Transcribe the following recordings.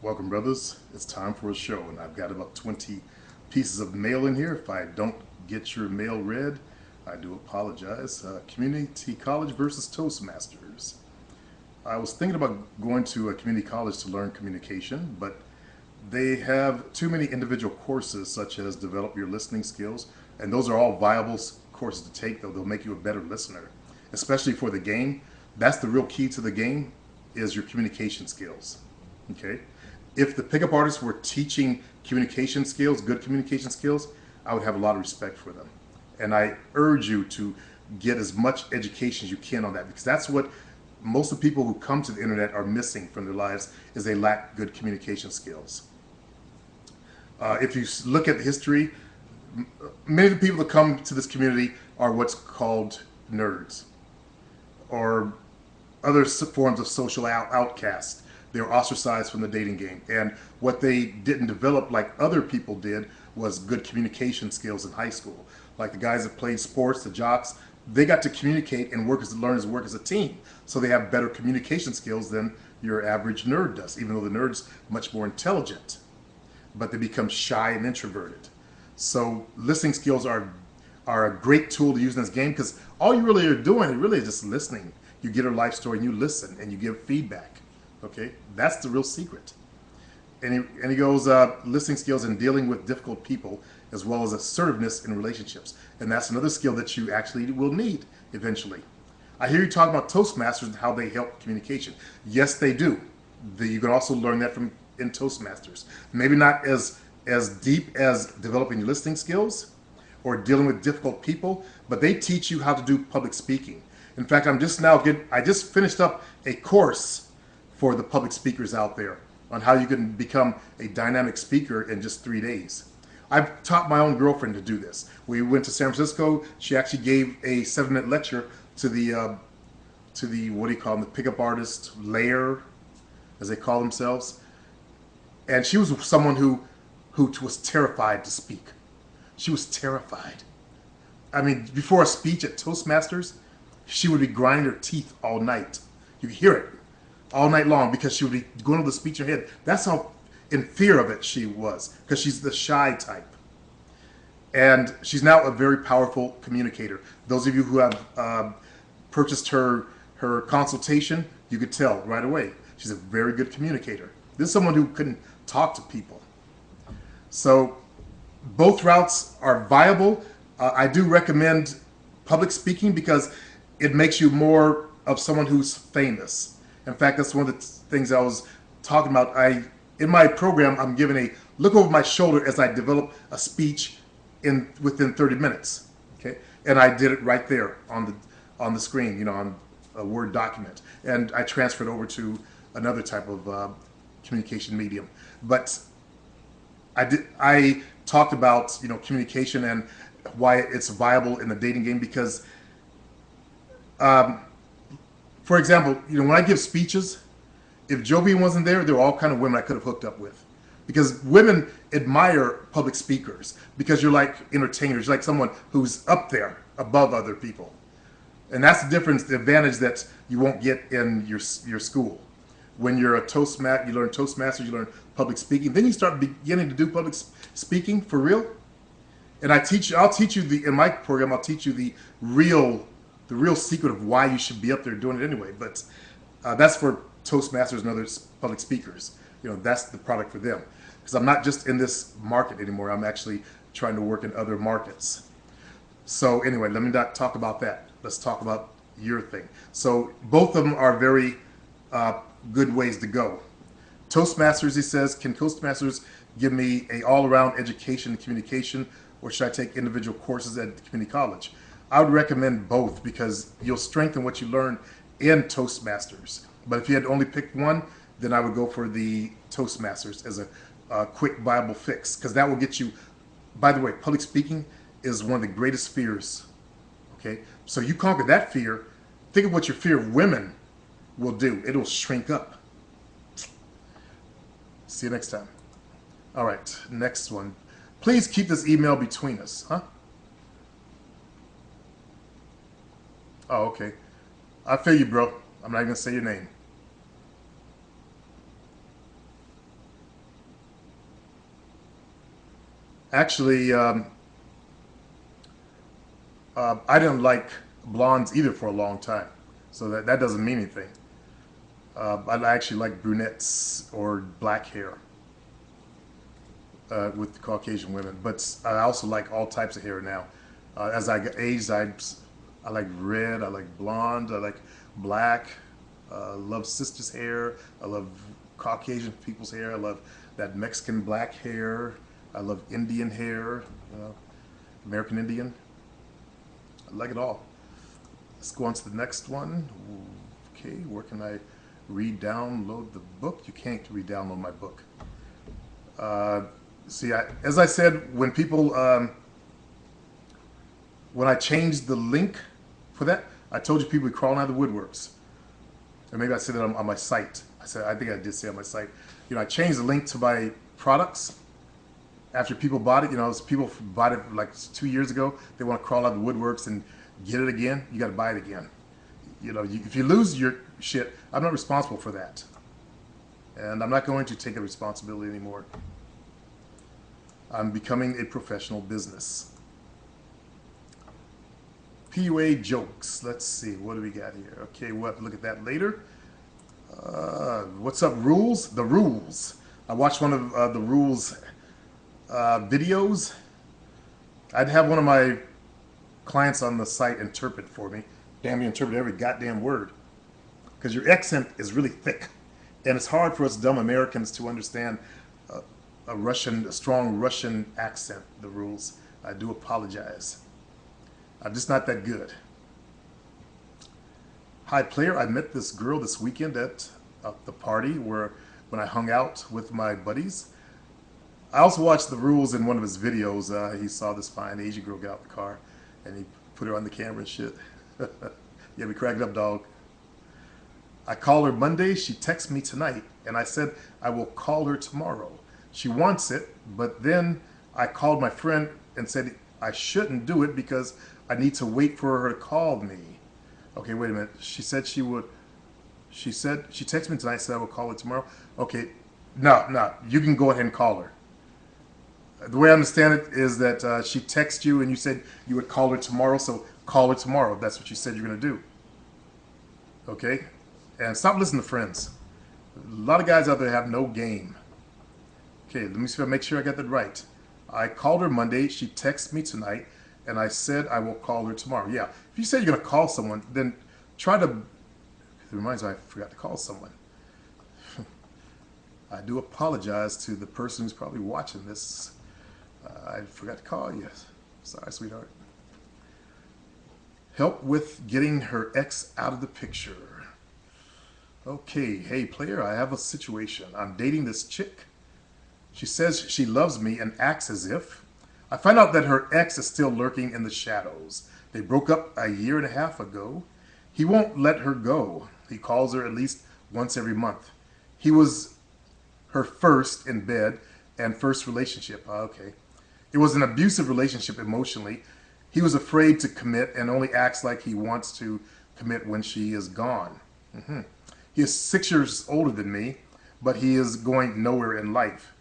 Welcome, brothers. It's time for a show, and I've got about 20 pieces of mail in here. If I don't get your mail read, I do apologize. Community college versus Toastmasters. I was thinking about going to a community college to learn communication, but they have too many individual courses, such as develop your listening skills, and those are all viable courses to take, though they'll make you a better listener, especially for the game. That's the real key to the game, is your communication skills. Okay? If the pickup artists were teaching communication skills, good communication skills, I would have a lot of respect for them. And I urge you to get as much education as you can on that, because that's what most of the people who come to the internet are missing from their lives, is they lack good communication skills. If you look at the history, many of the people that come to this community are what's called nerds, or other forms of social outcasts. They were ostracized from the dating game. And what they didn't develop like other people did was good communication skills in high school. Like the guys that played sports, the jocks, they got to communicate and learn to work as a team. So they have better communication skills than your average nerd does, even though the nerd's much more intelligent. But they become shy and introverted. So listening skills are a great tool to use in this game, because all you really are doing is really just listening. You get a life story and you listen and you give feedback. Okay, that's the real secret. And he goes, listening skills and dealing with difficult people, as well as assertiveness in relationships. And that's another skill that you actually will need eventually. I hear you talking about Toastmasters and how they help communication. Yes, they do. You can also learn that in Toastmasters. Maybe not as deep as developing your listening skills or dealing with difficult people, but they teach you how to do public speaking. In fact, I just finished up a course for the public speakers out there on how you can become a dynamic speaker in just 3 days. I've taught my own girlfriend to do this. We went to San Francisco. She actually gave a 7-minute lecture to the what do you call them, the pickup artist layer, as they call themselves. And she was someone who was terrified to speak. She was terrified. I mean, before a speech at Toastmasters, she would be grinding her teeth all night. You could hear it all night long, because she would be going over the speech in her head. That's how in fear of it she was, because she's the shy type. And she's now a very powerful communicator. Those of you who have purchased her consultation, you could tell right away. She's a very good communicator. This is someone who couldn't talk to people. So both routes are viable. I do recommend public speaking, because it makes you more of someone who's famous. In fact, that's one of the things I was talking about. In my program, I'm giving a look over my shoulder as I develop a speech within 30 minutes. Okay, and I did it right there on the screen, on a Word document, and I transferred over to another type of communication medium. But I talked about communication and why it's viable in the dating game, because for example, when I give speeches, if Joe B wasn't there were all kind of women I could have hooked up with. Because women admire public speakers, because you're like entertainers. You're like someone who's up there above other people. And that's the difference, the advantage that you won't get in your school. When you're a Toastmaster, you learn Toastmasters, you learn public speaking. Then you start beginning to do public speaking for real. And I'll teach you in my program, I'll teach you the real secret of why you should be up there doing it anyway. But that's for Toastmasters and other public speakers. That's the product for them. Because I'm not just in this market anymore. I'm actually trying to work in other markets. So anyway, let me not talk about that. Let's talk about your thing. So both of them are very good ways to go. Toastmasters, he says, can Toastmasters give me an all-around education in communication, or should I take individual courses at the community college? I would recommend both, because you'll strengthen what you learn in Toastmasters. But if you had to only pick one, then I would go for the Toastmasters as a quick viable fix, because that will get you. By the way, public speaking is one of the greatest fears. Okay, so you conquer that fear. Think of what your fear of women will do. It'll shrink up. See you next time. All right, next one. Please keep this email between us, huh? Oh, okay. I feel you, bro. I'm not even gonna say your name. Actually, I didn't like blondes either for a long time, so that doesn't mean anything. I actually like brunettes or black hair with Caucasian women, but I also like all types of hair now. As I get aged, I like red, I like blonde, I like black. Love sisters' hair. I love Caucasian people's hair. I love that Mexican black hair. I love Indian hair, American Indian. I like it all. Let's go on to the next one. Okay, where can I re-download the book? You can't re-download my book. See, as I said, when I changed the link for that, I told you people would crawl out of the woodworks. Or maybe I said that on my site. I think I did say on my site. I changed the link to my products after people bought it. People bought it like 2 years ago. They want to crawl out of the woodworks and get it again. You got to buy it again. If you lose your shit, I'm not responsible for that. And I'm not going to take the responsibility anymore. I'm becoming a professional business. PUA jokes. Let's see. What do we got here? Okay, we'll have to look at that later. What's up, rules? The rules. I watched one of the rules videos. I'd have one of my clients on the site interpret for me. Damn, you interpret every goddamn word. Because your accent is really thick. And it's hard for us dumb Americans to understand a strong Russian accent, the rules. I do apologize. I'm just not that good. Hi, player. I met this girl this weekend at the party when I hung out with my buddies. I also watched the rules in one of his videos. He saw this fine Asian girl get out of the car, and he put her on the camera and shit. Yeah, we cracked up, dog. I called her Monday. She texted me tonight, and I said I will call her tomorrow. She wants it, but then I called my friend and said I shouldn't do it because I need to wait for her to call me. Okay, wait a minute. She said she would. She texted me tonight, said I will call her tomorrow. Okay, no, you can go ahead and call her. The way I understand it is that she texted you and you said you would call her tomorrow, so call her tomorrow. That's what you said you're going to do. Okay? And stop listening to friends. A lot of guys out there have no game. Okay, let me see if I make sure I got that right. I called her Monday. She texted me tonight, and I said I will call her tomorrow. Yeah, if you say you're going to call someone, then try to... It reminds me I forgot to call someone. I do apologize to the person who's probably watching this. I forgot to call you. Sorry, sweetheart. Help with getting her ex out of the picture. Okay, hey player, I have a situation. I'm dating this chick. She says she loves me and acts as if. I find out that her ex is still lurking in the shadows. They broke up a year and a half ago. He won't let her go. He calls her at least once every month. He was her first in bed and first relationship. Okay. It was an abusive relationship emotionally. He was afraid to commit and only acts like he wants to commit when she is gone. He is 6 years older than me, but he is going nowhere in life.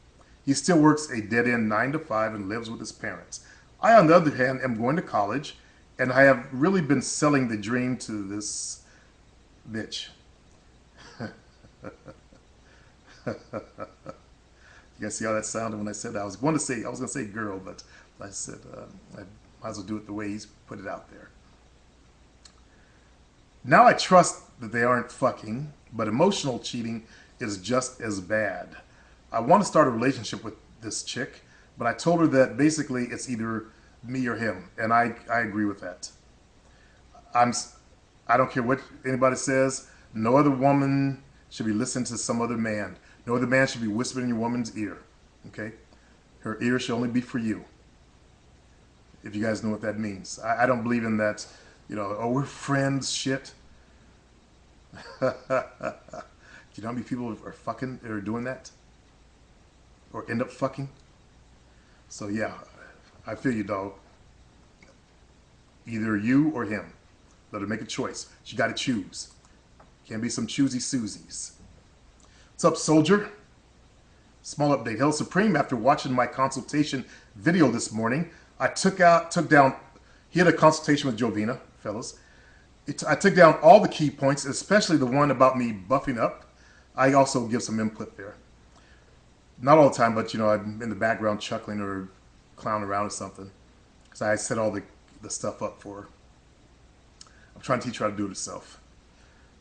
He still works a dead-end 9 to 5 and lives with his parents. I, on the other hand, am going to college, and I have really been selling the dream to this bitch. You guys see how that sounded when I said that? I was going to say girl, but I said I might as well do it the way he's put it out there. Now I trust that they aren't fucking, but emotional cheating is just as bad. I want to start a relationship with this chick, but I told her that basically it's either me or him, and I agree with that. I don't care what anybody says. No other woman should be listening to some other man. No other man should be whispering in your woman's ear. Okay? Her ear should only be for you. If you guys know what that means. I don't believe in that, oh, we're friends shit. Do you know how many people are fucking or doing that? Or end up fucking? So yeah, I feel you, dog. Either you or him. Let her make a choice. She got to choose. Can't be some choosy Susies. What's up, soldier? Small update. Hello Supreme, after watching my consultation video this morning, I took down, he had a consultation with Jovina, fellas. I took down all the key points, especially the one about me buffing up. I also give some input there. Not all the time, but I'm in the background chuckling or clowning around or something. Because I set all the stuff up for her. I'm trying to teach her how to do it herself,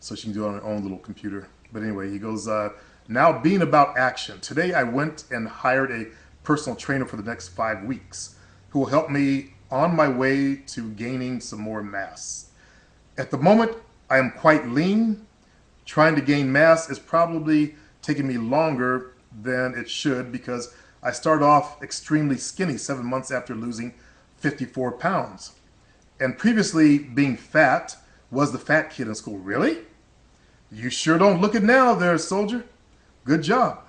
so she can do it on her own little computer. But anyway, he goes, now being about action. Today I went and hired a personal trainer for the next 5 weeks who will help me on my way to gaining some more mass. At the moment, I am quite lean. Trying to gain mass is probably taking me longer than it should because I started off extremely skinny 7 months after losing 54 pounds. And previously being fat was the fat kid in school. Really? You sure don't look it now there, soldier. Good job.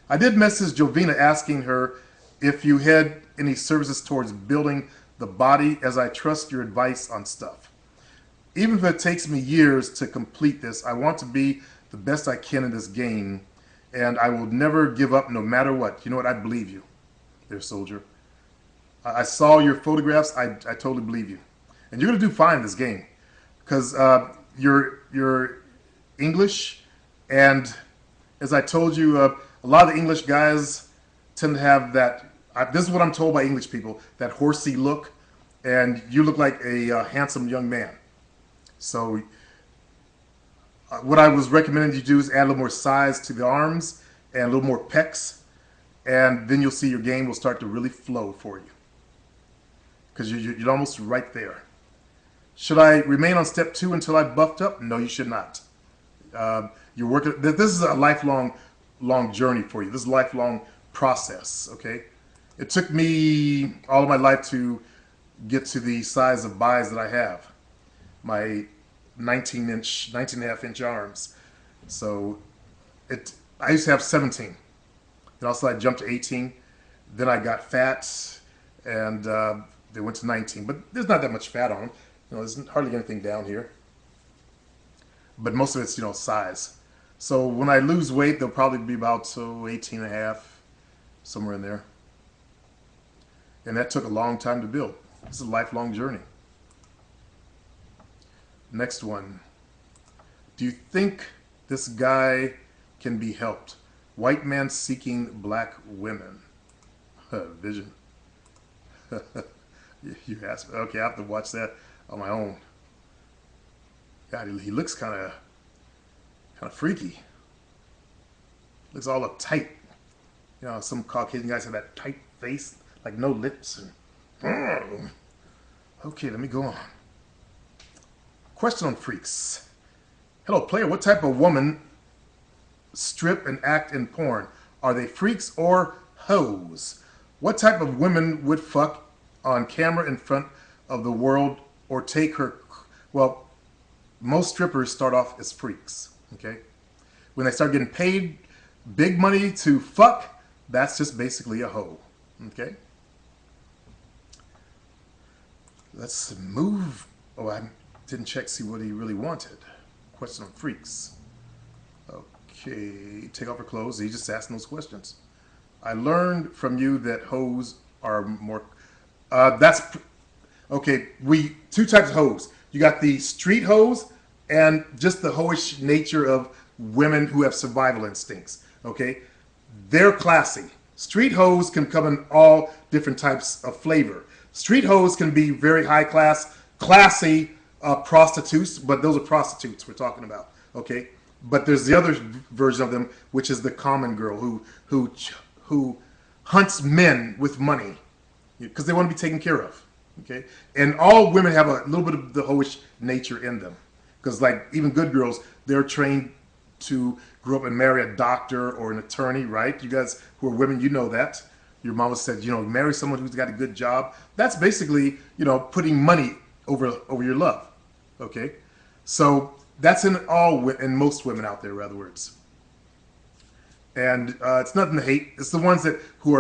I did message Jovina asking her if you had any services towards building the body, as I trust your advice on stuff. Even if it takes me years to complete this, I want to be the best I can in this game, and I will never give up no matter what. You know what? I believe you there, soldier. I saw your photographs. I totally believe you. And you're going to do fine in this game because you're English, and as I told you, a lot of the English guys tend to have that, this is what I'm told by English people, that horsey look, and you look like a handsome young man. So what I was recommending you do is add a little more size to the arms and a little more pecs, and then you'll see your game will start to really flow for you because you're almost right there. Should I remain on step 2 until I buffed up? No, you should not. You're working. This is a lifelong journey for you. This is a lifelong process. Okay, it took me all of my life to get to the size of buys that I have. My 19.5 inch arms. So I used to have 17. And also I jumped to 18. Then I got fat, and they went to 19. But there's not that much fat on them. There's hardly anything down here. But most of it's, size. So when I lose weight, they'll probably be about 18 and a half, somewhere in there. And that took a long time to build. It's a lifelong journey. Next one. Do you think this guy can be helped? White man seeking black women. Vision. You asked me. Okay, I have to watch that on my own. God, he looks kind of freaky. Looks all uptight. Some Caucasian guys have that tight face, like no lips. And okay, let me go on. Question on freaks. Hello, player. What type of woman strip and act in porn? Are they freaks or hoes? What type of women would fuck on camera in front of the world or take her? Well, most strippers start off as freaks, okay? When they start getting paid big money to fuck, that's just basically a hoe, okay? Let's move. Oh, I didn't check see what he really wanted. Question on freaks. Okay, take off her clothes. He's just asking those questions. I learned from you that hoes are more, okay, two types of hoes. You got the street hoes and just the hoish nature of women who have survival instincts, okay? They're classy. Street hoes can come in all different types of flavor. Street hoes can be very high class, classy prostitutes, but those are prostitutes we're talking about, okay? But there's the other version of them, which is the common girl who hunts men with money because they want to be taken care of, okay? And all women have a little bit of the hoish nature in them. Because like even good girls, they're trained to grow up and marry a doctor or an attorney, right? You guys who are women, you know that. Your mama said, marry someone who's got a good job. That's basically, putting money over your love, okay? So that's in most women out there, in other words. And it's nothing to hate. It's the ones who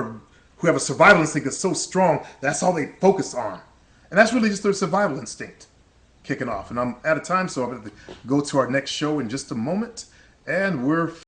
have a survival instinct that's so strong, that's all they focus on. And that's really just their survival instinct kicking off. And I'm out of time, so I'm going to go to our next show in just a moment. And we're